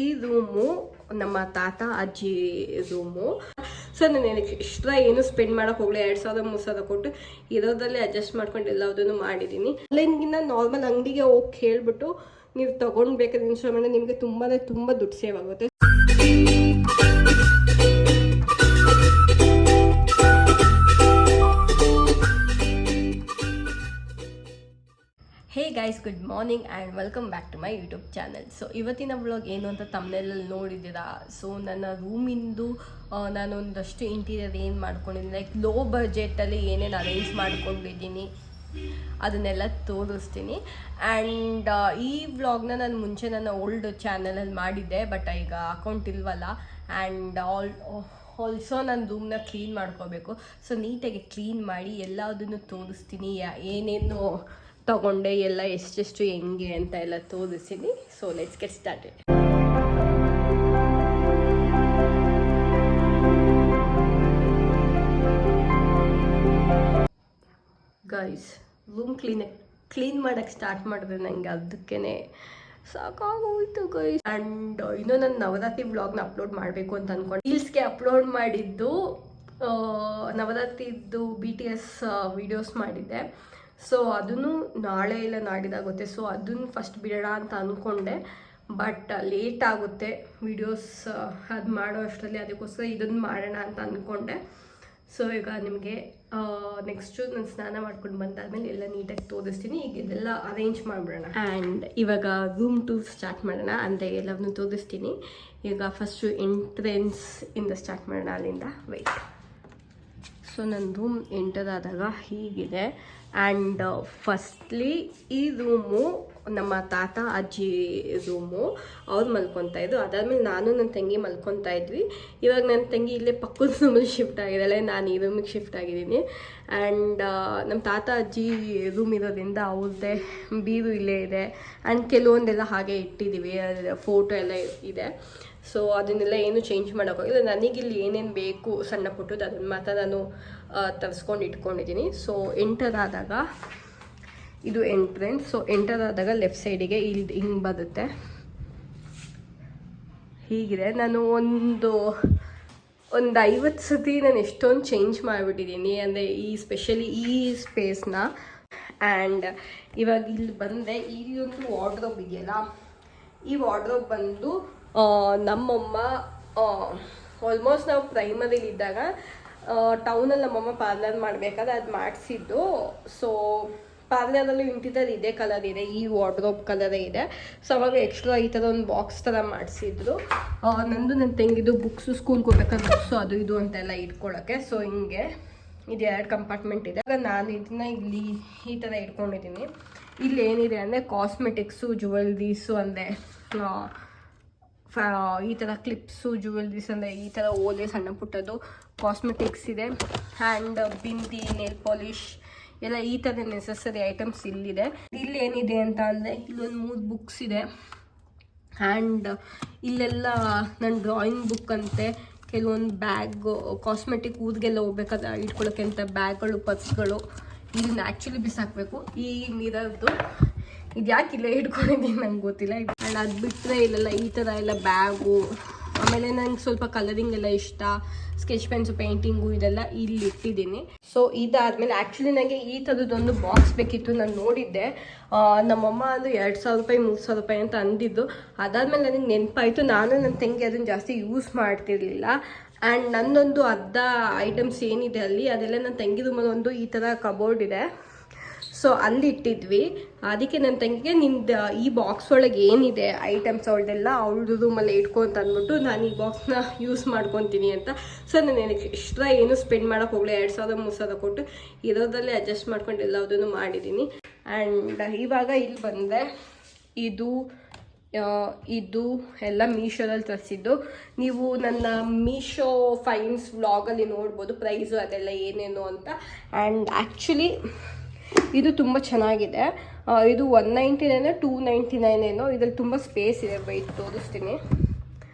ಈ ರೂಮು ನಮ್ಮ ತಾತ ಅಜ್ಜಿ ರೂಮು. ಸೊ ನಾನು ಎಕ್ಸ್ಟ್ರಾ ಏನು ಸ್ಪೆಂಡ್ ಮಾಡೋಕೆ ಹೋಗಲಿ, 2000-3000 ಕೊಟ್ಟು ಇರೋದ್ರಲ್ಲಿ ಅಡ್ಜಸ್ಟ್ ಮಾಡ್ಕೊಂಡು ಎಲ್ಲದನ್ನು ಮಾಡಿದ್ದೀನಿ. ಆನ್ಲೈನ್ಗಿಂತ ನಾರ್ಮಲ್ ಅಂಗಡಿಗೆ ಹೋಗಿ ಕೇಳ್ಬಿಟ್ಟು ನೀವು ತೊಗೊಂಡ್ಬೇಕಾದ್ರೆ ಇನ್ಸ್ಟಾಲ್ಮೆಂಟ್ ನಿಮಗೆ ತುಂಬ ದುಡ್ಡು ಸೇವ್ ಆಗುತ್ತೆ. Hey guys, good morning and welcome back to my YouTube channel. So ಇವತ್ತಿನ ವ್ಲಾಗ್ ಏನು ಅಂತ ತಮ್ಮನೇಲಲ್ಲಿ ನೋಡಿದ್ದೀರಾ. ಸೊ ನನ್ನ ರೂಮಿಂದು ನಾನೊಂದಷ್ಟು ಇಂಟೀರಿಯರ್ ಏನು ಮಾಡ್ಕೊಂಡಿದ್ದೀನಿ, ಲೈಕ್ ಲೋ ಬಜೆಟಲ್ಲಿ ಏನೇನು ಅರೇಂಜ್ ಮಾಡ್ಕೊಂಡಿದ್ದೀನಿ ಅದನ್ನೆಲ್ಲ ತೋರಿಸ್ತೀನಿ. ಆ್ಯಂಡ್ ಈ ವ್ಲಾಗ್ನ ನಾನು ಮುಂಚೆ ನನ್ನ ಓಲ್ಡ್ ಚಾನಲಲ್ಲಿ ಮಾಡಿದ್ದೆ, ಬಟ್ ಈಗ ಅಕೌಂಟ್ ಇಲ್ವಲ್ಲ. ಆ್ಯಂಡ್ ಆಲ್ಸೋ ನಾನು ರೂಮ್ನ ಕ್ಲೀನ್ ಮಾಡ್ಕೋಬೇಕು. ಸೊ ನೀಟಾಗಿ ಕ್ಲೀನ್ ಮಾಡಿ ಎಲ್ಲದನ್ನು ತೋರಿಸ್ತೀನಿ, ಏನೇನು ತಗೊಂಡೆ, ಎಲ್ಲ ಎಷ್ಟೆಷ್ಟು ಹೆಂಗೆ ಅಂತ ಎಲ್ಲ ತೋರಿಸ್ತೀನಿ. So let's get started. Guys, room clean ಮಾಡೋಕ್ಕೆ ಸ್ಟಾರ್ಟ್ ಮಾಡಿದ್ರೆ ನನಗೆ ಅದಕ್ಕೇ ಸಾಕಾಗೋಯ್ತು ಗೈಸ್. ಆ್ಯಂಡ್ ಇನ್ನೂ ನಾನು ನವರಾತ್ರಿ ವ್ಲಾಗ್ನ ಅಪ್ಲೋಡ್ ಮಾಡಬೇಕು ಅಂತ ಅಂದ್ಕೊಂಡು ರೀಲ್ಸ್ಗೆ ಅಪ್ಲೋಡ್ ಮಾಡಿದ್ದು ನವರಾತ್ರಿದ್ದು BTS ವೀಡಿಯೋಸ್ ಮಾಡಿದ್ದೆ. ಸೊ ಅದನ್ನು ನಾಳೆ ಇಲ್ಲ ನಾಡಿದಾಗುತ್ತೆ. ಸೊ ಅದನ್ನು ಫಸ್ಟ್ ಬಿಡೋಣ ಅಂತ ಅಂದ್ಕೊಂಡೆ, ಬಟ್ ಲೇಟ್ ಆಗುತ್ತೆ ವೀಡಿಯೋಸ್ ಅದು ಮಾಡೋ ಅಷ್ಟರಲ್ಲಿ. ಅದಕ್ಕೋಸ್ಕರ ಇದನ್ನು ಮಾಡೋಣ ಅಂತ ಅಂದ್ಕೊಂಡೆ. ಸೊ ಈಗ ನಿಮಗೆ ನೆಕ್ಸ್ಟು ನಾನು ಸ್ನಾನ ಮಾಡ್ಕೊಂಡು ಬಂದಾದ್ಮೇಲೆ ಎಲ್ಲ ನೀಟಾಗಿ ತೋರಿಸ್ತೀನಿ. ಈಗ ಇದೆಲ್ಲ ಅರೇಂಜ್ ಮಾಡಿಬಿಡೋಣ. ಆ್ಯಂಡ್ ಇವಾಗ ರೂಮ್ ಟೂರ್ ಸ್ಟಾರ್ಟ್ ಮಾಡೋಣ, ಅಂದರೆ ಎಲ್ಲವನ್ನೂ ತೋರಿಸ್ತೀನಿ. ಈಗ ಫಸ್ಟು ಎಂಟ್ರೆನ್ಸ್ ಇಂದ ಸ್ಟಾರ್ಟ್ ಮಾಡೋಣ, ಅಲ್ಲಿಂದ ವೆಯ್ಟ್. ಸೊ ನನ್ನ ರೂಮ್ ಎಂಟರ್ ಆದಾಗ ಹೀಗಿದೆ. ಆ್ಯಂಡ್ ಫಸ್ಟ್ಲಿ ಈ ರೂಮು ನಮ್ಮ ತಾತ ಅಜ್ಜಿ ರೂಮು, ಅವ್ರು ಮಲ್ಕೊತಾ ಇದ್ರು. ಅದಾದಮೇಲೆ ನಾನು ನನ್ನ ತಂಗಿ ಮಲ್ಕೊತಾ ಇದ್ವಿ. ಇವಾಗ ನನ್ನ ತಂಗಿ ಇಲ್ಲೇ ಪಕ್ಕದ ರೂಮಲ್ಲಿ ಶಿಫ್ಟ್ ಆಗಿದ್ದಾಳೆ, ನಾನು ಈ ರೂಮಿಗೆ ಶಿಫ್ಟ್ ಆಗಿದ್ದೀನಿ. ಆ್ಯಂಡ್ ನಮ್ಮ ತಾತ ಅಜ್ಜಿ ರೂಮ್ ಇರೋದ್ರಿಂದ ಅವ್ರದ್ದೇ ಬೀರು ಇಲ್ಲೇ ಇದೆ. ಆ್ಯಂಡ್ ಕೆಲವೊಂದೆಲ್ಲ ಹಾಗೆ ಇಟ್ಟಿದ್ದೀವಿ, ಫೋಟೋ ಎಲ್ಲ ಇದೆ. ಸೊ ಅದನ್ನೆಲ್ಲ ಏನು ಚೇಂಜ್ ಮಾಡೋಕ್ಕಾಗಿಲ್ಲ. ನನಗಿಲ್ಲಿ ಏನೇನು ಬೇಕು ಸಣ್ಣ ಪುಟ್ಟದ್ದು ಅದನ್ನು ಮಾತ್ರ ನಾನು ತರಿಸ್ಕೊಂಡು ಇಟ್ಕೊಂಡಿದ್ದೀನಿ. ಸೊ ಎಂಟರ್ ಆದಾಗ ಇದು ಎಂಟ್ರೆನ್ಸ್. ಸೊ ಎಂಟರ್ ಆದಾಗ ಲೆಫ್ಟ್ ಸೈಡಿಗೆ ಇಲ್ಲಿ ಹಿಂಗೆ ಬರುತ್ತೆ, ಹೀಗಿದೆ. ನಾನು ಒಂದು 50 ಸತಿ ನಾನು ಎಷ್ಟೊಂದು ಚೇಂಜ್ ಮಾಡಿಬಿಟ್ಟಿದ್ದೀನಿ, ಅಂದರೆ ಸ್ಪೆಷಲಿ ಈ ಸ್ಪೇಸ್ನ. ಆ್ಯಂಡ್ ಇವಾಗ ಇಲ್ಲಿ ಬಂದರೆ ಇಲ್ಲಿ ಒಂದು ವಾರ್ಡ್ರೋಬ್ ಇದೆಯಲ್ಲ, ಈ ವಾರ್ಡ್ರೋಬ್ ಬಂದು ನಮ್ಮಮ್ಮ ಆಲ್ಮೋಸ್ಟ್ ನಾವು ಪ್ರೈಮರಿಲಿದ್ದಾಗ ಟೌನಲ್ಲಿ ನಮ್ಮಮ್ಮ ಪಾರ್ಲರ್ ಮಾಡಬೇಕಾದ್ರೆ ಅದು ಮಾಡಿಸಿದ್ದು. ಸೊ ಪಾರ್ಲರಲ್ಲಿ ಇಂಟಿರಿಯರ್ ಇದೇ ಕಲರ್ ಇದೆ, ಈ ವಾರ್ಡ್ರೋಬ್ ಕಲರೇ ಇದೆ. ಸೊ ಅವಾಗ ಎಕ್ಸ್ಟ್ರಾ ಈ ಥರ ಒಂದು ಬಾಕ್ಸ್ ಥರ ಮಾಡಿಸಿದ್ರು. ನಂದು ನನ್ನ ತಂಗಿದು ಬುಕ್ಸು, ಸ್ಕೂಲ್ಗೆ ಹೋಗ್ಬೇಕಾದ್ರೆ ಬುಕ್ಸು ಅದು ಇದು ಅಂತೆಲ್ಲ ಇಟ್ಕೊಳ್ಳೋಕ್ಕೆ. ಸೊ ಹಿಂಗೆ ಇದು 2 ಕಂಪಾರ್ಟ್ಮೆಂಟ್ ಇದೆ. ನಾನು ಇದನ್ನ ಇಲ್ಲಿ ಈ ಥರ ಇಟ್ಕೊಂಡಿದ್ದೀನಿ. ಇಲ್ಲಿ ಏನಿದೆ ಅಂದರೆ ಕಾಸ್ಮೆಟಿಕ್ಸು, ಜುವೆಲ್ರೀಸು, ಅಂದರೆ ಈ ಥರ ಕ್ಲಿಪ್ಸು, ಜುವೆಲ್ರೀಸ್, ಅಂದರೆ ಈ ಥರ ಓಲೆ ಸಣ್ಣ ಪುಟ್ಟದ್ದು ಕಾಸ್ಮೆಟಿಕ್ಸ್ ಇದೆ. ಆ್ಯಂಡ್ ಬಿಂದಿ, ನೇಲ್ ಪಾಲಿಶ್ ಎಲ್ಲ ಈ ಥರ ನೆಸಸರಿ ಐಟಮ್ಸ್ ಇಲ್ಲಿದೆ. ಇಲ್ಲಿ ಏನಿದೆ ಅಂತ ಅಂದರೆ ಇಲ್ಲೊಂದು 3 ಬುಕ್ಸ್ ಇದೆ. ಆ್ಯಂಡ್ ಇಲ್ಲೆಲ್ಲ ನನ್ನ ಡ್ರಾಯಿಂಗ್ ಬುಕ್ ಅಂತೆ, ಕೆಲವೊಂದು ಬ್ಯಾಗು, ಕಾಸ್ಮೆಟಿಕ್ ಊರಿಗೆಲ್ಲ ಹೋಗ್ಬೇಕಾದ್ರೆ ಇಟ್ಕೊಳ್ಳೋಕ್ಕೆ ಅಂತ ಬ್ಯಾಗ್ಗಳು, ಪರ್ಸ್ಗಳು. ಇದನ್ನ ಆ್ಯಕ್ಚುಲಿ ಬಿಸಾಕಬೇಕು. ಈ ಮಿರರ್ದು ಇದು ಯಾಕೆ ಇಲ್ಲೇ ಇಟ್ಕೊಂಡಿದ್ದೀನಿ ನಂಗೆ ಗೊತ್ತಿಲ್ಲ. ಆ್ಯಂಡ್ ಅದು ಬಿಟ್ಟರೆ ಇಲ್ಲೆಲ್ಲ ಈ ಥರ ಎಲ್ಲ ಬ್ಯಾಗು. ಆಮೇಲೆ ನಂಗೆ ಸ್ವಲ್ಪ ಕಲರಿಂಗ್ ಎಲ್ಲ ಇಷ್ಟ, ಸ್ಕೆಚ್ ಪೆನ್ಸು, ಪೇಂಟಿಂಗು, ಇದೆಲ್ಲ ಇಲ್ಲಿ ಇಟ್ಟಿದ್ದೀನಿ. ಸೊ ಇದಾದಮೇಲೆ ಆ್ಯಕ್ಚುಲಿ ನನಗೆ ಈ ಥರದ್ದೊಂದು ಬಾಕ್ಸ್ ಬೇಕಿತ್ತು. ನಾನು ನೋಡಿದ್ದೆ, ನಮ್ಮಮ್ಮ ಅದು 2000 ರೂಪಾಯಿ 3000 ರೂಪಾಯಿ ಅಂತ ಅಂದಿದ್ದು. ಅದಾದಮೇಲೆ ನನಗೆ ನೆನಪಾಯಿತು, ನಾನು ನನ್ನ ತಂಗಿ ಅದನ್ನು ಜಾಸ್ತಿ ಯೂಸ್ ಮಾಡ್ತಿರ್ಲಿಲ್ಲ. ಆ್ಯಂಡ್ ನನ್ನೊಂದು ಅರ್ಧ ಐಟಮ್ಸ್ ಏನಿದೆ ಅಲ್ಲಿ, ಅದೆಲ್ಲ ನನ್ನ ತಂಗಿ ರೂಮಲ್ಲಿ ಒಂದು ಈ ಥರ ಕಬೋರ್ಡ್ ಇದೆ. ಸೊ ಅಲ್ಲಿ ಇಟ್ಟಿದ್ವಿ. ಅದಕ್ಕೆ ನನ್ನ ತಂಗಿಗೆ ನಿಂದು ಈ ಬಾಕ್ಸ್ ಒಳಗೆ ಏನಿದೆ ಐಟಮ್ಸ್ ಅವಳದೆಲ್ಲ ಅವಳದು ರೂಮಲ್ಲಿ ಇಟ್ಕೊ ಅಂತ ಅಂದ್ಬಿಟ್ಟು ನಾನು ಈ ಬಾಕ್ಸ್ನ ಯೂಸ್ ಮಾಡ್ಕೊತೀನಿ ಅಂತ. ಸೊ ನಾನು ಎಕ್ಸ್ಟ್ರಾ ಏನು ಸ್ಪೆಂಡ್ ಮಾಡೋಕೆ ಹೋಗಲಿ, 2000-3000 ಕೊಟ್ಟು ಇರೋದ್ರಲ್ಲೇ ಅಡ್ಜಸ್ಟ್ ಮಾಡ್ಕೊಂಡು ಎಲ್ಲದನ್ನು ಮಾಡಿದ್ದೀನಿ. ಆ್ಯಂಡ್ ಇವಾಗ ಇಲ್ಲಿ ಬಂದರೆ ಇದು ಎಲ್ಲ ಮೀಶೋದಲ್ಲಿ ತರಿಸಿದ್ದು. ನೀವು ನನ್ನ ಮೀಶೋ ಫೈನ್ಸ್ ವ್ಲಾಗಲ್ಲಿ ನೋಡ್ಬೋದು ಪ್ರೈಸು ಅದೆಲ್ಲ ಏನೇನು ಅಂತ. ಆ್ಯಂಡ್ ಆ್ಯಕ್ಚುಲಿ ಇದು ತುಂಬ ಚೆನ್ನಾಗಿದೆ. ಇದು 199 299 ಏನೋ. ಇದರಲ್ಲಿ ತುಂಬ ಸ್ಪೇಸ್ ಇದೆ, ಬೈಟ್ ತೋರಿಸ್ತೀನಿ.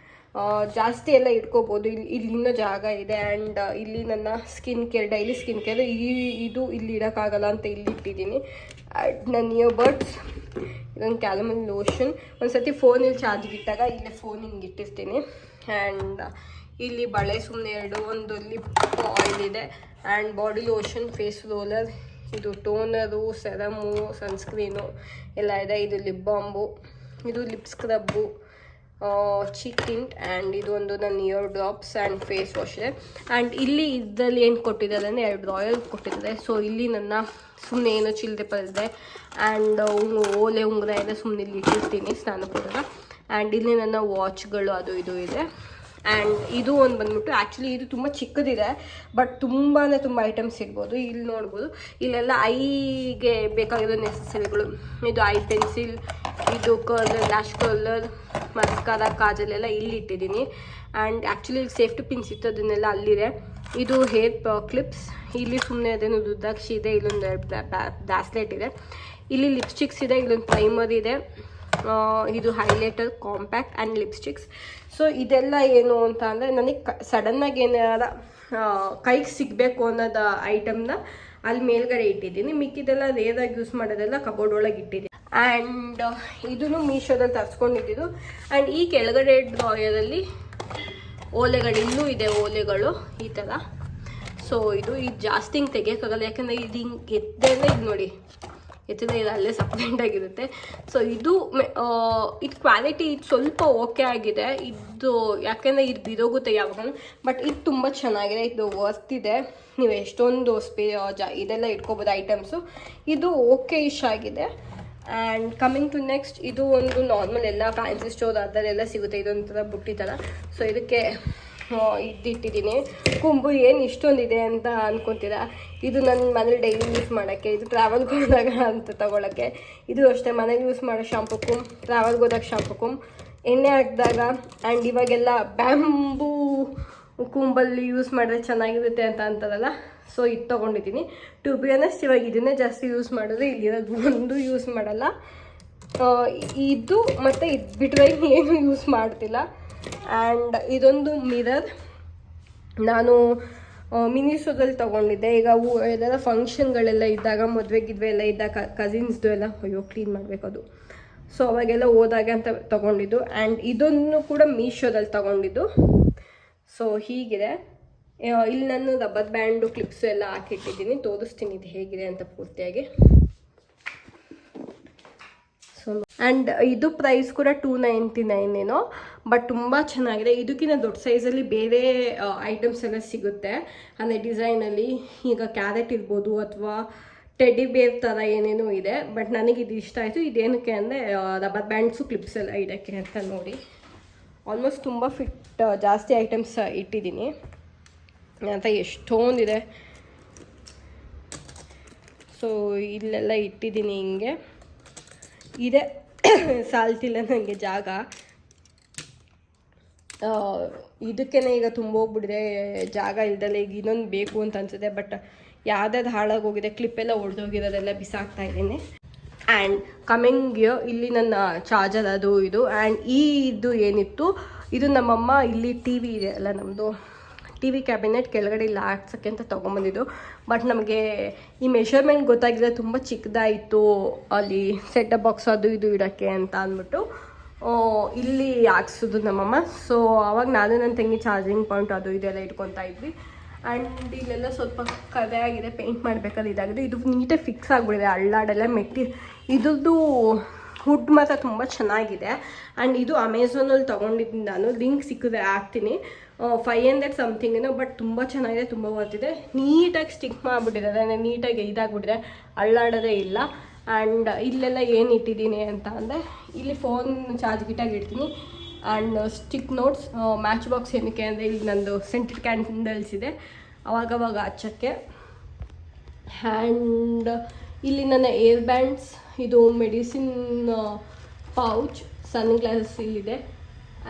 ಜಾಸ್ತಿ ಎಲ್ಲ ಇಟ್ಕೋಬೋದು. ಇಲ್ಲಿ ಇನ್ನೂ ಜಾಗ ಇದೆ. ಆ್ಯಂಡ್ ಇಲ್ಲಿ ನನ್ನ skin care, daily skin care ಇದು ಇಲ್ಲಿ ಇಡೋಕ್ಕಾಗಲ್ಲ ಅಂತ ಇಲ್ಲಿ ಇಟ್ಟಿದ್ದೀನಿ. ನನ್ನ ಇಯರ್ಬಡ್ಸ್ ಇದೊಂದು ಕ್ಯಾಲಮಲ್ ಲೋಷನ್. ಒಂದ್ಸತಿ ಫೋನಲ್ಲಿ ಚಾರ್ಜ್ಗೆ ಇಟ್ಟಾಗ ಇಲ್ಲೇ ಫೋನ್ ಹಿಂಗೆ ಇಟ್ಟಿರ್ತೀನಿ. ಆ್ಯಂಡ್ ಇಲ್ಲಿ ಬಳೆ ಸುಮ್ಮನೆ ಎರಡು, ಒಂದು ಲಿಪ್ ಆಯಿಲ್ ಇದೆ and body lotion, face roller, ಇದು ಟೋನರು, ಸೆರಮು, ಸನ್ಸ್ಕ್ರೀನು ಎಲ್ಲ ಇದೆ. ಇದು ಲಿಪ್ ಬಾಂಬು, ಇದು lip scrub, cheek tint and ಇದು ಒಂದು ನನ್ನ ear drops and face wash ಇದೆ. ಆ್ಯಂಡ್ ಇಲ್ಲಿ ಇದರಲ್ಲಿ ಏನು ಕೊಟ್ಟಿದ್ದಾರೆ ಅಂದರೆ 2 ರಾಯಲ್ ಕೊಟ್ಟಿದ್ದಾರೆ. ಸೊ ಇಲ್ಲಿ ನನ್ನ ಸುಮ್ಮನೆ ಏನೋ ಚಿಲ್ಲರೆ ಇದೆ ಆ್ಯಂಡ್ ಓಲೆ ಉಂಗುರ ಇದೆ, ಸುಮ್ಮನೆ ಇಲ್ಲಿ ಇಟ್ಟಿರ್ತೀನಿ ಸ್ನಾನಕ್ಕೆ. ಆ್ಯಂಡ್ ಇಲ್ಲಿ ನನ್ನ ವಾಚ್ಗಳು ಅದು ಇದು ಇದೆ. ಆ್ಯಂಡ್ ಇದು ಒಂದು ಬಂದ್ಬಿಟ್ಟು ಆ್ಯಕ್ಚುಲಿ ಇದು ತುಂಬ ಚಿಕ್ಕದಿದೆ, ಬಟ್ ತುಂಬಾ ತುಂಬ ಐಟಮ್ಸ್ ಇರ್ಬೋದು. ಇಲ್ಲಿ ನೋಡ್ಬೋದು, ಇಲ್ಲೆಲ್ಲ ಐಗೆ ಬೇಕಾಗಿರೋ ನೆಸಸರಿಗಳು. ಇದು ಐ ಪೆನ್ಸಿಲ್, ಇದು curler, lash curler, mascara, Kajal ಎಲ್ಲ ಇಲ್ಲಿ ಇಟ್ಟಿದ್ದೀನಿ. ಆ್ಯಂಡ್ ಆ್ಯಕ್ಚುಲಿ ಇಲ್ಲಿ ಸೇಫ್ಟಿ ಪಿನ್ಸ್ ಇತ್ತು, ಅದನ್ನೆಲ್ಲ ಅಲ್ಲಿದೆ. ಇದು ಹೇರ್ ಕ್ಲಿಪ್ಸ್, ಇಲ್ಲಿ ಸುಮ್ಮನೆ ಅದೇನು ರುದ್ರಾಕ್ಷಿ ಇದೆ, ಇಲ್ಲೊಂದು ಬ್ರಾಸ್ಲೆಟ್ ಇದೆ, ಇಲ್ಲಿ ಲಿಪ್ಸ್ಟಿಕ್ಸ್ ಇದೆ, ಇಲ್ಲೊಂದು ಪ್ರೈಮರ್ ಇದೆ, ಇದು highlighter, compact and lipsticks. So ಇದೆಲ್ಲ ಏನು ಅಂತ ಅಂದರೆ ನನಗೆ ಸಡನ್ನಾಗಿ ಏನಾರ ಕೈಗೆ ಸಿಗಬೇಕು ಅನ್ನೋದು ಐಟಮ್ನ ಅಲ್ಲಿ ಮೇಲ್ಗಡೆ ಇಟ್ಟಿದ್ದೀನಿ. ಮಿಕ್ಕಿದೆಲ್ಲ ರೇರಾಗಿ ಯೂಸ್ ಮಾಡೋದೆಲ್ಲ ಕಬೋರ್ಡ್ ಒಳಗೆ ಇಟ್ಟಿದ್ದೀನಿ. ಆ್ಯಂಡ್ ಇದನ್ನು ಮೀಶೋದಲ್ಲಿ ತರಿಸ್ಕೊಂಡಿದ್ದು. ಆ್ಯಂಡ್ ಈ ಕೆಳಗಡೆ ಡ್ರಾಯರಲ್ಲಿ ಓಲೆಗಳು ಇನ್ನೂ ಇದೆ, ಓಲೆಗಳು ಈ ಥರ. ಸೊ ಇದು ಜಾಸ್ತಿ ಹಿಂಗೆ ತೆಗಿಯೋಕ್ಕಾಗಲ್ಲ, ಯಾಕಂದರೆ ಇದು ಹಿಂಗೆ ಎದ್ದೆಲ್ಲ ಇದು ನೋಡಿ ಎತ್ತಿದ್ರೆ ಇದು ಅಲ್ಲೇ ಸಪ್ರೇಟಾಗಿರುತ್ತೆ. ಸೊ ಇದು ಕ್ವಾಲಿಟಿ ಇದು ಸ್ವಲ್ಪ ಓಕೆ ಆಗಿದೆ ಇದು, ಯಾಕೆಂದರೆ ಇದು ಬಿದೋಗುತ್ತೆ ಯಾವಾಗ. ಬಟ್ ಇದು ತುಂಬ ಚೆನ್ನಾಗಿದೆ, ಇದು ವರ್ತ್ ಇದೆ. ನೀವು ಎಷ್ಟೊಂದು ಇದೆಲ್ಲ ಇಟ್ಕೋಬೋದು ಐಟಮ್ಸು. ಇದು ಓಕೆ ಇಶ್ ಆಗಿದೆ. ಆ್ಯಂಡ್ ಕಮಿಂಗ್ ಟು ನೆಕ್ಸ್ಟ್, ಇದು ಒಂದು ನಾರ್ಮಲ್ ಎಲ್ಲ ಫ್ಯಾನ್ಸಿ ಸ್ಟೋರ್ ಅದರಲ್ಲೆಲ್ಲ ಸಿಗುತ್ತೆ, ಇದೊಂಥರ ಬುಟ್ಟಿ ಥರ. ಸೊ ಇದಕ್ಕೆ ಇಟ್ಟಿದ್ದೀನಿ. ಕೊಂಬು ಏನು ಇಷ್ಟೊಂದಿದೆ ಅಂತ ಅನ್ಕೊತೀರಾ, ಇದು ನನ್ನ ಮನೇಲಿ ಡೈಲಿ ಯೂಸ್ ಮಾಡೋಕ್ಕೆ, ಇದು ಟ್ರಾವೆಲ್ಗೆ ಹೋದಾಗ ಅಂತ ತೊಗೊಳಕ್ಕೆ. ಇದು ಅಷ್ಟೇ ಮನೇಲಿ ಯೂಸ್ ಮಾಡೋ ಶಾಂಪು, ಟ್ರಾವೆಲ್ಗೆ ಹೋದಾಗ ಶಾಂಪು, ಎಣ್ಣೆ ಹಾಕಿದಾಗ. ಆ್ಯಂಡ್ ಇವಾಗೆಲ್ಲ ಬ್ಯಾಂಬೂ ಕುಂಬಲ್ಲಿ ಯೂಸ್ ಮಾಡಿದ್ರೆ ಚೆನ್ನಾಗಿರುತ್ತೆ ಅಂತ ಅಂತಾರಲ್ಲ, ಸೊ ಇದು ತೊಗೊಂಡಿದ್ದೀನಿ. ಟು ಬಿ ಆನೆಸ್ಟ್ ಇವಾಗ ಇದನ್ನೇ ಜಾಸ್ತಿ ಯೂಸ್ ಮಾಡಿದ್ರೆ ಇಲ್ಲಿರೋದು ಒಂದು ಯೂಸ್ ಮಾಡಲ್ಲ. ಇದು ಮತ್ತು ಇದು ಬಿಟ್ಟರೆ ಏನು ಯೂಸ್ ಮಾಡ್ತಿಲ್ಲ. ಆ್ಯಂಡ್ ಇದೊಂದು ಮಿರರ್ ನಾನು ಮಿನಿಸೋದಲ್ಲಿ ತೊಗೊಂಡಿದ್ದೆ. ಈಗ ಎಲ್ಲೆಲ್ಲ ಫಂಕ್ಷನ್ಗಳೆಲ್ಲ ಇದ್ದಾಗ, ಮದುವೆ ಎಲ್ಲ ಇದ್ದಾಗ, ಕಸಿನ್ಸ್ದು ಎಲ್ಲ ಕ್ಲೀನ್ ಮಾಡಬೇಕು ಅದು. ಸೊ ಅವಾಗೆಲ್ಲ ಹೋದಾಗ ಅಂತ ತೊಗೊಂಡಿದ್ದು. ಆ್ಯಂಡ್ ಇದನ್ನು ಕೂಡ ಮೀಶೋದಲ್ಲಿ ತೊಗೊಂಡಿದ್ದು. ಸೊ ಹೀಗಿದೆ. ಇಲ್ಲಿ ನಾನು ರಬ್ಬರ್ ಬ್ಯಾಂಡು ಕ್ಲಿಪ್ಸು ಎಲ್ಲ ಹಾಕಿಟ್ಟಿದ್ದೀನಿ, ತೋರಿಸ್ತೀನಿ ಇದು ಹೇಗಿದೆ ಅಂತ ಪೂರ್ತಿಯಾಗಿ. ಸೊ ಆ್ಯಂಡ್ ಇದು ಪ್ರೈಸ್ ಕೂಡ 299 ಏನೋ, ಬಟ್ ತುಂಬ ಚೆನ್ನಾಗಿದೆ. ಇದಕ್ಕಿಂತ ದೊಡ್ಡ ಸೈಜಲ್ಲಿ ಬೇರೆ ಐಟಮ್ಸ್ ಎಲ್ಲ ಸಿಗುತ್ತೆ, ಅಂದರೆ ಡಿಸೈನಲ್ಲಿ. ಈಗ ಕ್ಯಾರೆಟ್ ಇರ್ಬೋದು ಅಥವಾ ಟೆಡ್ಡಿ ಬೇರ್ ಥರ ಏನೇನೋ ಇದೆ. ಬಟ್ ನನಗೆ ಇದು ಇಷ್ಟ ಆಯಿತು. ಇದೇನಕ್ಕೆ ಅಂದರೆ ರಬ್ಬರ್ ಬ್ಯಾಂಡ್ಸು ಕ್ಲಿಪ್ಸ್ ಎಲ್ಲ ಇದಕ್ಕೆ ಅಂತ ನೋಡಿ. ಆಲ್ಮೋಸ್ಟ್ ತುಂಬ ಜಾಸ್ತಿ ಐಟಮ್ಸ್ ಇಟ್ಟಿದ್ದೀನಿ ಅಂತ, ಎಷ್ಟೊಂದಿದೆ. ಸೊ ಇಲ್ಲೆಲ್ಲ ಇಟ್ಟಿದ್ದೀನಿ ಹಿಂಗೆ ಇದೆ. ಸಾಲ್ತಿಲ್ಲ ನನಗೆ ಜಾಗ, ಇದಕ್ಕೇ ಈಗ ತುಂಬ ಹೋಗ್ಬಿಟ್ಟಿದೆ ಜಾಗ ಇಲ್ದಲ್ಲ. ಈಗ ಇನ್ನೊಂದು ಬೇಕು ಅಂತ ಅನ್ಸುತ್ತೆ, ಬಟ್ ಯಾವ್ದಾದ್ರು ಹಾಳಾಗೋಗಿದೆ, ಕ್ಲಿಪ್ಪೆಲ್ಲ ಒಡೆದೋಗಿರೋದೆಲ್ಲ ಬಿಸಾಕ್ತಾ ಇದ್ದೀನಿ. ಆ್ಯಂಡ್ ಕಮಿಂಗ್ ಇಲ್ಲಿ ನನ್ನ ಚಾರ್ಜರ್ ಅದು ಇದು. ಆ್ಯಂಡ್ ಇದು ಏನಿತ್ತು, ಇದು ನಮ್ಮಮ್ಮ ಇಲ್ಲಿ ಟಿ ವಿ ಇದೆ ಅಲ್ಲ, ನಮ್ಮದು ಟಿ ವಿ ಕ್ಯಾಬಿನೆಟ್ ಕೆಳಗಡೆ ಇಲ್ಲಿ ಹಾಕ್ಸೋಕ್ಕೆ ಅಂತ ತೊಗೊಂಬಂದಿದ್ದು. ಬಟ್ ನಮಗೆ ಈ ಮೆಷರ್ಮೆಂಟ್ ಗೊತ್ತಾಗಿದೆ, ತುಂಬ ಚಿಕ್ಕದಾಯಿತು ಅಲ್ಲಿ ಸೆಟಪ್ ಬಾಕ್ಸ್ ಅದು ಇದು ಇಡೋಕ್ಕೆ ಅಂತ ಅಂದ್ಬಿಟ್ಟು ಇಲ್ಲಿ ಹಾಕ್ಸೋದು ನಮ್ಮಮ್ಮ. ಸೊ ಆವಾಗ ನಾನು ನನ್ನ ತಂಗಿ ಚಾರ್ಜಿಂಗ್ ಪಾಯಿಂಟ್ ಅದು ಇದೆಲ್ಲ ಇಟ್ಕೊತಾ ಇದ್ವಿ. ಆ್ಯಂಡ್ ಇಲ್ಲೆಲ್ಲ ಸ್ವಲ್ಪ ಕದೆ ಆಗಿದೆ, ಪೇಂಟ್ ಮಾಡಬೇಕಾದ್ರೆ ಇದಾಗಿದೆ. ಇದು ನೀಟಾಗಿ ಫಿಕ್ಸ್ ಆಗಿಬಿಡಿದೆ, ಅಳ್ಳಾಡೆಲ್ಲ ಇದ್ರದ್ದು ಹುಡ್ ಮಾತ್ರ ತುಂಬ ಚೆನ್ನಾಗಿದೆ. ಆ್ಯಂಡ್ ಇದು ಅಮೆಝಾನಲ್ಲಿ ತೊಗೊಂಡಿದ್ದು ನಾನು, ಲಿಂಕ್ ಸಿಕ್ಕಿದೆ ಹಾಕ್ತೀನಿ. 500 ಸಮಥಿಂಗ್ ಏನೋ, ಬಟ್ ತುಂಬ ಚೆನ್ನಾಗಿದೆ, ತುಂಬ ಬರ್ತಿದೆ. ನೀಟಾಗಿ ಸ್ಟಿಕ್ ಮಾಡಿಬಿಟ್ಟಿದ್ದಾರೆ, ನೀಟಾಗಿ ಇದಾಗ್ಬಿಟ್ಟಿದೆ, ಅಳ್ಳಾಡೋದೇ ಇಲ್ಲ. ಆ್ಯಂಡ್ ಇಲ್ಲೆಲ್ಲ ಏನು ಇಟ್ಟಿದ್ದೀನಿ ಅಂತ ಅಂದರೆ, ಇಲ್ಲಿ ಫೋನ್ ಚಾರ್ಜ್ ಗಿಟಾಗಿ ಇಡ್ತೀನಿ. And stick notes, match box ಏನಕ್ಕೆ ಅಂದರೆ ಇಲ್ಲಿ ನಂದು ಸೆಂಟೆಡ್ ಕ್ಯಾಂಡಲ್ಸ್ ಇದೆ, ಅವಾಗವಾಗ ಹಚ್ಚೋಕ್ಕೆ. ಆ್ಯಂಡ್ ಇಲ್ಲಿ ನನ್ನ ಏರ್ ಬ್ಯಾಂಡ್ಸ್, ಇದು ಮೆಡಿಸಿನ್ ಪೌಚ್, ಸನ್ ಗ್ಲಾಸ್ ಇಲ್ಲಿದೆ.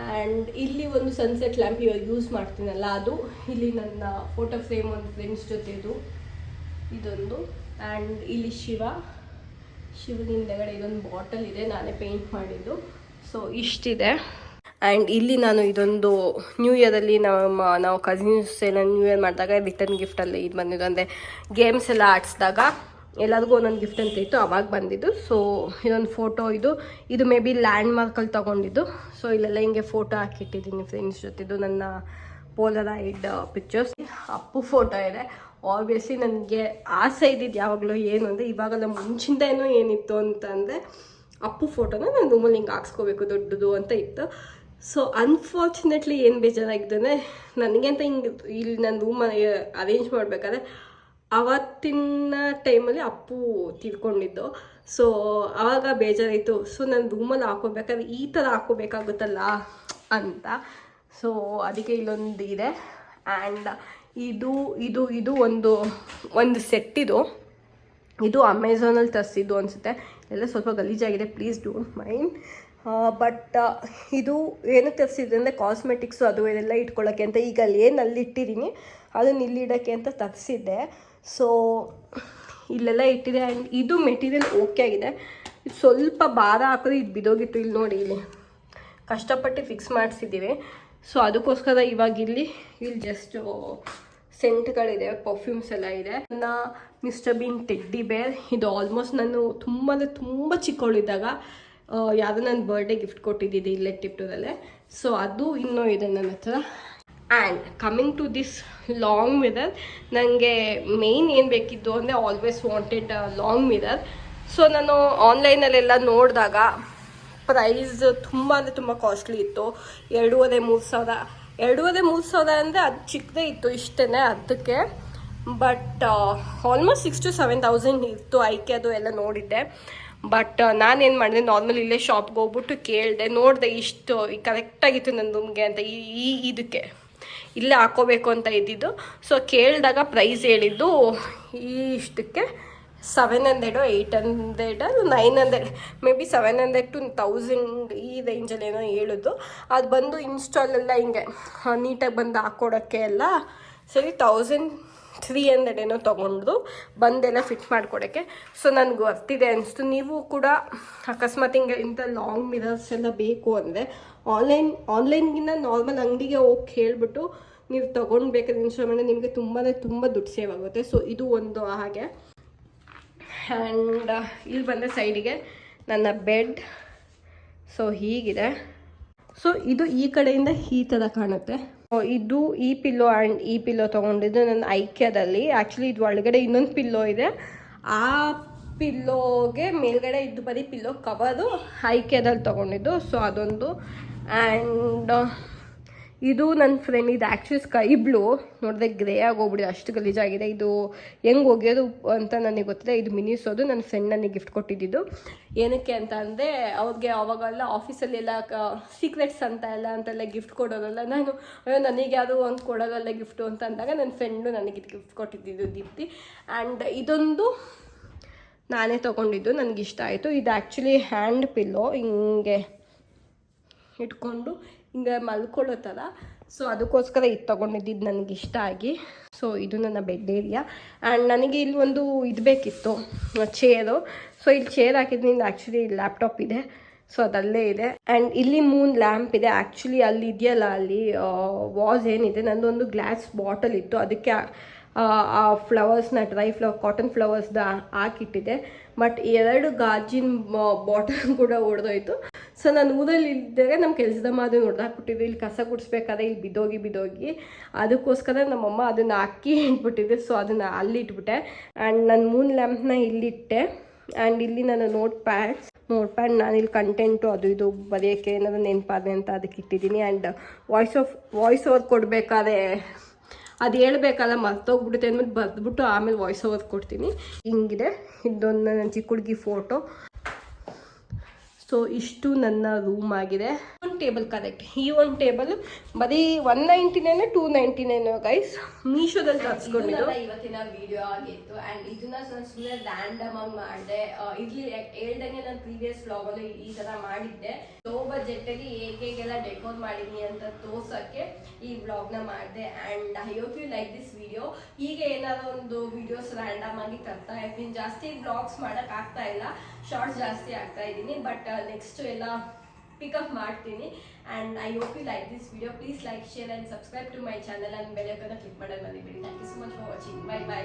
ಆ್ಯಂಡ್ ಇಲ್ಲಿ ಒಂದು ಸನ್ಸೆಟ್ ಲ್ಯಾಂಪ್ ಇವಾಗ ಯೂಸ್ ಮಾಡ್ತೀನಲ್ಲ ಅದು. ಇಲ್ಲಿ ನನ್ನ ಫೋಟೋ ಫ್ರೇಮ್ ಒಂದು ಫ್ರೆಂಡ್ಸ್ ಜೊತೆದು ಇದೊಂದು. ಆ್ಯಂಡ್ ಇಲ್ಲಿ ಶಿವನ ಹಿಂದೆಗಡೆ ಇದೊಂದು ಬಾಟಲ್ ಇದೆ, ನಾನೇ ಪೇಂಟ್ ಮಾಡಿದ್ದು. ಸೊ ಇಷ್ಟಿದೆ. ಆ್ಯಂಡ್ ಇಲ್ಲಿ ನಾನು ಇದೊಂದು ನ್ಯೂ ಇಯರಲ್ಲಿ ನಾವು ಕಸಿನ್ಸ್ ಎಲ್ಲ ನ್ಯೂ ಇಯರ್ ಮಾಡಿದಾಗ ರಿಟರ್ನ್ ಗಿಫ್ಟಲ್ಲಿ ಇದು ಬಂದಿದ್ದು, ಅಂದರೆ ಗೇಮ್ಸ್ ಎಲ್ಲ ಆಡಿಸಿದಾಗ ಎಲ್ಲರಿಗೂ ಒಂದೊಂದು ಗಿಫ್ಟ್ ಅಂತ ಇತ್ತು, ಅವಾಗ ಬಂದಿದ್ದು. ಸೊ ಇದೊಂದು ಫೋಟೋ, ಇದು ಮೇ ಬಿ ಲ್ಯಾಂಡ್ ಮಾರ್ಕಲ್ಲಿ ತೊಗೊಂಡಿದ್ದು. ಸೊ ಇಲ್ಲೆಲ್ಲ ಹಿಂಗೆ ಫೋಟೋ ಹಾಕಿಟ್ಟಿದ್ದೀನಿ ಫ್ರೆಂಡ್ಸ್ ಜೊತೆದು, ನನ್ನ ಪೋಲರಾಯ್ಡ್ ಪಿಕ್ಚರ್ಸ್. ಅಪ್ಪು ಫೋಟೋ ಇದೆ. ಆಬ್ವಿಯಸ್ಲಿ ನನಗೆ ಆಸೆ ಇದ್ದಿದ್ದು ಯಾವಾಗಲೂ ಏನು ಅಂದರೆ, ಇವಾಗೆಲ್ಲ ಮುಂಚಿಂದ ಏನೋ ಏನಿತ್ತು ಅಂತಂದರೆ ಅಪ್ಪು ಫೋಟೋನ ನಾನು ರೂಮಲ್ಲಿ ಹಿಂಗೆ ಹಾಕ್ಸ್ಕೋಬೇಕು ದೊಡ್ಡದು ಅಂತ ಇತ್ತು. ಸೊ ಅನ್ಫಾರ್ಚುನೇಟ್ಲಿ ಏನು ಬೇಜಾರಾಗಿದ್ದಾನೆ ನನಗೆ ಅಂತ ಹಿಂಗೆ ಇಲ್ಲಿ ನನ್ನ ರೂಮ್ ಅರೇಂಜ್ ಮಾಡಬೇಕಾದ್ರೆ ಆವತ್ತಿನ ಟೈಮಲ್ಲಿ ಅಪ್ಪು ತಿಳ್ಕೊಂಡಿದ್ದು. ಸೊ ಆವಾಗ ಬೇಜಾರಾಯಿತು. ಸೊ ನಾನು ರೂಮಲ್ಲಿ ಹಾಕೋಬೇಕಾದ್ರೆ ಈ ಥರ ಹಾಕೋಬೇಕಾಗುತ್ತಲ್ಲ ಅಂತ. ಸೊ ಅದಕ್ಕೆ ಇಲ್ಲೊಂದು ಇದೆ. ಆ್ಯಂಡ್ ಇದು ಒಂದು ಸೆಟ್. ಇದು ಅಮೆಝಾನಲ್ಲಿ ತರಿಸಿದ್ದು ಅನಿಸುತ್ತೆ. ಎಲ್ಲ ಸ್ವಲ್ಪ ಗಲೀಜಾಗಿದೆ, ಪ್ಲೀಸ್ ಡೋಂಟ್ ಮೈಂಡ್. ಬಟ್ ಇದು ಏನು ತರಿಸಿದ್ರೆ ಅಂದರೆ ಕಾಸ್ಮೆಟಿಕ್ಸು ಅದು ಇದೆಲ್ಲ ಇಟ್ಕೊಳ್ಳೋಕ್ಕೆ ಅಂತ. ಈಗ ಅಲ್ಲಿ ಏನು ಅಲ್ಲಿ ಇಟ್ಟಿದ್ದೀನಿ ಅದನ್ನು ಇಲ್ಲಿಡೋಕ್ಕೆ ಅಂತ ತರಿಸಿದ್ದೆ. ಸೊ ಇಲ್ಲೆಲ್ಲ ಇಟ್ಟಿದೆ. ಆ್ಯಂಡ್ ಇದು ಮೆಟೀರಿಯಲ್ ಓಕೆ ಆಗಿದೆ. ಇದು ಸ್ವಲ್ಪ ಭಾರ ಹಾಕಿದ್ರೆ ಇದು ಬಿದೋಗಿತ್ತು. ಇಲ್ಲಿ ನೋಡಿ, ಇಲ್ಲಿ ಕಷ್ಟಪಟ್ಟು ಫಿಕ್ಸ್ ಮಾಡಿಸಿದ್ದೀವಿ. ಸೊ ಅದಕ್ಕೋಸ್ಕರ ಇವಾಗ ಇಲ್ಲಿ ಜಸ್ಟ್ ಸೆಂಟ್ಗಳಿದೆ, ಪರ್ಫ್ಯೂಮ್ಸ್ ಎಲ್ಲ ಇದೆ. ನನ್ನ ಮಿಸ್ಟರ್ ಬೀನ್ ಟೆಡ್ಡಿ ಬೇರ್, ಇದು ಆಲ್ಮೋಸ್ಟ್ ನಾನು ತುಂಬ ಚಿಕ್ಕವಳಿದ್ದಾಗ ಯಾವುದೋ ನನ್ನ ಬರ್ಡೇ ಗಿಫ್ಟ್ ಕೊಟ್ಟಿದ್ದಿದೆ ಇಲ್ಲೇ ಟಿಪ್ಟೂರಲ್ಲೇ. ಸೊ ಅದು ಇನ್ನೂ ಇದೆ ನನ್ನ ಹತ್ರ. And coming to this long mirror, ನನಗೆ ಮೇಯ್ನ್ ಏನು ಬೇಕಿದ್ದು ಅಂದರೆ always wanted long mirror. So ನಾನು ಆನ್ಲೈನಲ್ಲೆಲ್ಲ ನೋಡಿದಾಗ ಪ್ರೈಸ್ ತುಂಬ ಅಂದರೆ ತುಂಬ ಕಾಸ್ಟ್ಲಿ ಇತ್ತು. 2,500-3,000 ಅಂದರೆ ಅದು ಚಿಕ್ಕದೇ ಇತ್ತು, ಇಷ್ಟೇ ಅದಕ್ಕೆ. ಬಟ್ ಆಲ್ಮೋಸ್ಟ್ 6,000 to 7,000 ಇತ್ತು. ಅದು ಎಲ್ಲ ನೋಡಿದ್ದೆ. ಬಟ್ ನಾನೇನು ಮಾಡಿದೆ, ನಾರ್ಮಲ್ ಇಲ್ಲೇ ಶಾಪ್ಗೆ ಹೋಗ್ಬಿಟ್ಟು ಕೇಳಿದೆ, ನೋಡಿದೆ ಇಷ್ಟು ಕರೆಕ್ಟಾಗಿತ್ತು ನನ್ನ ರೂಮ್ಗೆ ಅಂತ. ಇದಕ್ಕೆ ಇಲ್ಲೇ ಹಾಕೋಬೇಕು ಅಂತ ಇದ್ದಿದ್ದು. ಸೊ ಕೇಳಿದಾಗ ಪ್ರೈಸ್ ಹೇಳಿದ್ದು ಇಷ್ಟಕ್ಕೆ 700, 800, 900, ಮೇ ಬಿ 700 to 1000 ಈ ರೇಂಜಲ್ಲಿ ಏನೋ ಹೇಳಿದ್ದು. ಅದು ಬಂದು ಇನ್ಸ್ಟಾಲೆಲ್ಲ ಹಿಂಗೆ ನೀಟಾಗಿ ಬಂದು ಹಾಕ್ಕೊಡೋಕ್ಕೆ ಎಲ್ಲ ಸರಿ 1,300 ಏನೋ ತೊಗೊಂಡ್ರು ಬಂದೆಲ್ಲ ಫಿಟ್ ಮಾಡಿಕೊಡೋಕ್ಕೆ. ಸೊ ನನಗೆ ಗೊತ್ತಿದೆ ಅನಿಸ್ತು. ನೀವು ಕೂಡ ಅಕಸ್ಮಾತ್ ಹಿಂಗೆ ಇಂಥ ಲಾಂಗ್ ಮಿರರ್ಸ್ ಎಲ್ಲ ಬೇಕು ಅಂದರೆ ಆನ್ಲೈನ್ಗಿಂತ ನಾರ್ಮಲ್ ಅಂಗಡಿಗೆ ಹೋಗಿ ಹೇಳಿಬಿಟ್ಟು ನೀವು ತೊಗೊಂಡ್ಬೇಕಾದ್ರೆ ಇನ್ಸ್ಟಾಲ್ ಮಾಡಿ ನಿಮಗೆ ತುಂಬ ದುಡ್ಡು ಸೇವ್ ಆಗುತ್ತೆ. ಸೊ ಇದು ಒಂದು ಹಾಗೆ. ಆ್ಯಂಡ್ ಇಲ್ಲಿ ಬಂದ ಸೈಡಿಗೆ ನನ್ನ ಬೆಡ್. ಸೊ ಹೀಗಿದೆ. ಸೊ ಇದು ಈ ಕಡೆಯಿಂದ ಈ ಥರ ಕಾಣುತ್ತೆ. ಇದು ಈ ಪಿಲ್ಲೋ ಆ್ಯಂಡ್ ಈ ಪಿಲ್ಲೋ ತೊಗೊಂಡಿದ್ದು ನನ್ನ ಐಕ್ಯದಲ್ಲಿ. ಆ್ಯಕ್ಚುಲಿ ಇದು ಒಳಗಡೆ ಇನ್ನೊಂದು ಪಿಲ್ಲೋ ಇದೆ. ಆ ಪಿಲ್ಲೋಗೆ ಮೇಲ್ಗಡೆ ಇದು ಬರೀ ಪಿಲ್ಲೋ ಕವರು ಐಕ್ಯದಲ್ಲಿ ತೊಗೊಂಡಿದ್ದು. ಸೊ ಅದೊಂದು. ಆ್ಯಂಡ್ ಇದು ನನ್ನ ಫ್ರೆಂಡ್, ಇದು ಆ್ಯಕ್ಚುಲಿ ಸ್ಕೈ ಬ್ಲೂ, ನೋಡಿದ್ರೆ ಗ್ರೇ ಆಗೋಗ್ಬಿಡಿದೆ, ಅಷ್ಟು ಗಲೀಜಾಗಿದೆ. ಇದು ಹೆಂಗೆ ಒಗೆಯೋದು ಅಂತ ನನಗೆ ಗೊತ್ತಿದೆ. ಇದು ಮಿನಿಸೋದು ನನ್ನ ಫ್ರೆಂಡ್ ನನಗೆ ಗಿಫ್ಟ್ ಕೊಟ್ಟಿದ್ದು. ಏನಕ್ಕೆ ಅಂತ ಅಂದರೆ ಅವ್ರಿಗೆ ಅವಾಗೆಲ್ಲ ಆಫೀಸಲ್ಲೆಲ್ಲ ಸೀಕ್ರೆಟ್ಸ್ ಅಂತೆಲ್ಲ ಗಿಫ್ಟ್ ಕೊಡೋದಲ್ಲ. ನಾನು ನನಗೆ ಯಾವುದೋ ಒಂದು ಕೊಡೋದಲ್ಲ ಗಿಫ್ಟು ಅಂತ ಅಂದಾಗ ನನ್ನ ಫ್ರೆಂಡು ನನಗೆ ಇದು ಗಿಫ್ಟ್ ಕೊಟ್ಟಿದ್ದು ದೀಪ್ತಿ. ಆ್ಯಂಡ್ ಇದೊಂದು ನಾನೇ ತೊಗೊಂಡಿದ್ದು, ನನಗಿಷ್ಟ ಆಯಿತು. ಇದು ಆ್ಯಕ್ಚುಲಿ ಹ್ಯಾಂಡ್ ಪಿಲ್ಲೋ, ಹಿಂಗೆ ಇಟ್ಕೊಂಡು ಹಿಂಗೆ ಮಲ್ಕೊಳ್ಳೋ ಥರ. ಸೊ ಅದಕ್ಕೋಸ್ಕರ ಇದು ತೊಗೊಂಡಿದ್ದು ನನಗಿಷ್ಟ ಆಗಿ. ಸೊ ಇದು ನನ್ನ ಬೆಡ್ ಏರಿಯಾ. ಆ್ಯಂಡ್ ನನಗೆ ಇಲ್ಲಿ ಒಂದು ಇದು ಬೇಕಿತ್ತು, ಚೇರು. ಸೊ ಇಲ್ಲಿ ಚೇರ್ ಹಾಕಿದ್ರಿಂದ ಆ್ಯಕ್ಚುಲಿ ಲ್ಯಾಪ್ಟಾಪ್ ಇದೆ. ಸೊ ಅದಲ್ಲೇ ಇದೆ. ಆ್ಯಂಡ್ ಇಲ್ಲಿ ಮೂನ್ ಲ್ಯಾಂಪ್ ಇದೆ. ಆ್ಯಕ್ಚುಲಿ ಅಲ್ಲಿ ಇದೆಯಲ್ಲ, ಅಲ್ಲಿ ವಾಸ್ ಏನಿದೆ, ನನ್ನದೊಂದು ಗ್ಲಾಸ್ ಬಾಟಲ್ ಇತ್ತು, ಅದಕ್ಕೆ ಆ ಫ್ಲವರ್ಸ್ನ ಡ್ರೈ ಕಾಟನ್ ಫ್ಲವರ್ಸ್ದ ಹಾಕಿಟ್ಟಿದೆ. ಬಟ್ 2 ಗಾಜಿನ ಬಾಟಲ್ ಕೂಡ ಹೊಡೆದೋಯ್ತು. ಸೊ ನಾನು ಊರಲ್ಲಿ ಇದ್ದಾಗ ನಮ್ಮ ಕೆಲಸದಮ್ಮ ಅದನ್ನು ಹೊಡೆದಾಕ್ಬಿಟ್ಟಿದ್ದೆ. ಇಲ್ಲಿ ಕಸ ಗುಡಿಸ್ಬೇಕಾದ್ರೆ ಇಲ್ಲಿ ಬಿದ್ದೋಗಿ ಅದಕ್ಕೋಸ್ಕರ ನಮ್ಮಮ್ಮ ಅದನ್ನು ಹಾಕಿ ಇಟ್ಬಿಟ್ಟಿದ್ದೆ. ಸೊ ಅದನ್ನು ಅಲ್ಲಿ ಇಟ್ಬಿಟ್ಟೆ. ಆ್ಯಂಡ್ ನಾನು ಮೂನ್ ಲ್ಯಾಂಪ್ನ ಇಲ್ಲಿಟ್ಟೆ. ಆ್ಯಂಡ್ ಇಲ್ಲಿ ನನ್ನ ನೋಟ್ ಪ್ಯಾಡ್ ನಾನು ಇಲ್ಲಿ ಕಂಟೆಂಟು ಅದು ಇದು ಬರೆಯೋಕ್ಕೆ ಏನಾದರೂ ನೆನಪಾದೆ ಅಂತ ಅದಕ್ಕೆ ಇಟ್ಟಿದ್ದೀನಿ. ಆ್ಯಂಡ್ ವಾಯ್ಸ್ ಓವರ್ ಕೊಡಬೇಕಾದ್ರೆ ಅದು ಹೇಳ್ಬೇಕಲ್ಲ, ಮರ್ತೋಗ್ಬಿಡುತ್ತೆ ಅಂದ್ಬಿಟ್ಟು ಬರೆದ್ಬಿಟ್ಟು ಆಮೇಲೆ ವಾಯ್ಸ್ ಓವರ್ ಕೊಡ್ತೀನಿ. ಹಿಂಗಿದೆ. ಇದೊಂದು ನನ್ನ ಚಿಕ್ಕ ಹುಡುಗಿ ಫೋಟೋ. ಸೊ ಇಷ್ಟು ನನ್ನ ರೂಮ್ ಆಗಿದೆ. ಒಂದು ಟೇಬಲ್ ಕರೆಕ್ಟ್. ಈ ಒಂದು ಟೇಬಲ್ ಬರೀ 199 299 ಗೈಸ್, ಮೀಶೋದಲ್ಲಿ ತರಿಸ್ಕೊಂಡಿದ್ದು. ಇವತ್ತಿನ ವಿಡಿಯೋ ಆಗಿತ್ತು. ಆ್ಯಂಡ್ ಇದನ್ನ ನಾನು ಸುಮ್ಮನೆ ರ್ಯಾಂಡಮ್ ಆಗಿ ಮಾಡಿದೆ. ಇಲ್ಲಿ ಹೇಳ್ದಂಗೆ ನಾನು ಪ್ರೀವಿಯಸ್ ವ್ಲಾಗಲ್ಲಿ ಈ ಥರ ಮಾಡಿದ್ದೆ. ಲೋ ಬಜೆಟಲ್ಲಿ ಹೇಗೆಲ್ಲ ಡೆಕೋರ್ ಮಾಡಿದ್ದೀನಿ ಅಂತ ತೋರ್ಸೋಕ್ಕೆ ಈ ವ್ಲಾಗ್ನ ಮಾಡಿದೆ. And I hope you like this video. ಈಗ ಏನಾದರೂ ಒಂದು ವಿಡಿಯೋಸ್ ರ್ಯಾಂಡಮ್ ಆಗಿ ತರ್ತಾ ಇರ್ತೀನಿ. ಜಾಸ್ತಿ ವ್ಲಾಗ್ಸ್ ಮಾಡೋಕ್ಕಾಗ್ತಾ ಇಲ್ಲ, ಶಾರ್ಟ್ಸ್ ಜಾಸ್ತಿ ಆಗ್ತಾ ಇದ್ದೀನಿ. ಬಟ್ ನೆಕ್ಸ್ಟ್ ಎಲ್ಲ ಪಿಕಪ್ ಮಾಡ್ತೀನಿ. And I hope you like this video. Please like, share and subscribe to my channel. And bell ಐಕಾನ್ನ ಕ್ಲಿಕ್ ಮಾಡೋದು ಮರಿಬೇಡಿ. Thank you so much for watching. By.